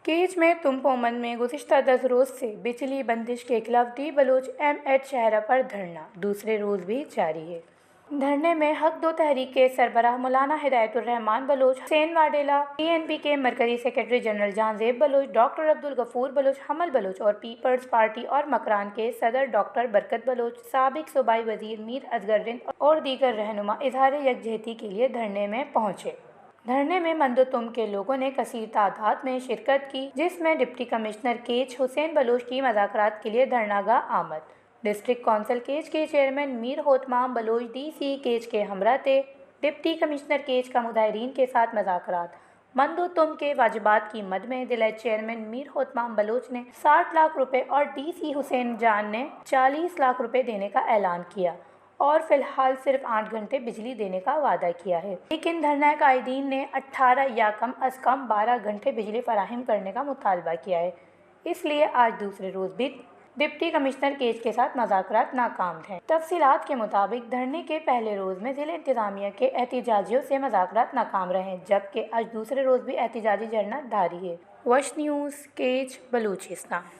Cage में तुम्पोमन में गुज़िश्ता 10 रोज़ से बिजली बंदिश के खिलाफ डी बलोच एम.एच शाहरा पर धरना दूसरे रोज़ भी जारी है। धरने में हक दो तहरीक के सरबराह मौलाना हिदायतुर रहमान बलोच, हुसैन वाडेला, पीएनपी के मरकजी secretary general Jahanzeb Baloch, doctor Abdul Ghafoor Baloch, Hammal Baloch और पीपल्स पार्टी और मकरान के सदर डॉक्टर बरकत बलोच, साबिक सूबाई वजीर मीर असगर रिंद और दीगर रहनुमा इजहार यकजहती के लिए धरने में पहुंचे। धरने में मंदोतुम के लोगों ने कसीर तादाद में शिरकत की, जिसमें डिप्टी कमिश्नर केज हुसैन बलोच की मज़ाकरात के लिए धरनागाह आमद। डिस्ट्रिक्ट कौंसिल केज के चेयरमैन मीर होतमाम बलोच डीसी केज के हमरा थे। डिप्टी कमिश्नर केज का मुजाहिरीन के साथ मज़ाकरात। मंदोतुम के वाजिबात की मद में जिला चेयरमैन मीर होतमाम बलोच ने 60 लाख रुपए और डीसी हुसैन जान ने 40 लाख रुपए देने का ऐलान किया और फिलहाल सिर्फ 8 घंटे बिजली देने का वादा किया है। लेकिन धरना कायदीन ने 18 या कम अज कम 12 घंटे बिजली फराहम करने का मुतालबा किया है। इसलिए आज दूसरे रोज़ भी डिप्टी कमिश्नर केज के साथ मज़ाकरात नाकाम हैं। तफसीलात के मुताबिक धरने के पहले रोज़ में ज़िला इंतज़ामिया के एहतजाजियों से मज़ाकरात नाकाम रहे, जबकि आज दूसरे रोज़ भी एहतजाजी धरना जारी है। वश न्यूज़, केज, बलूचिस्तान।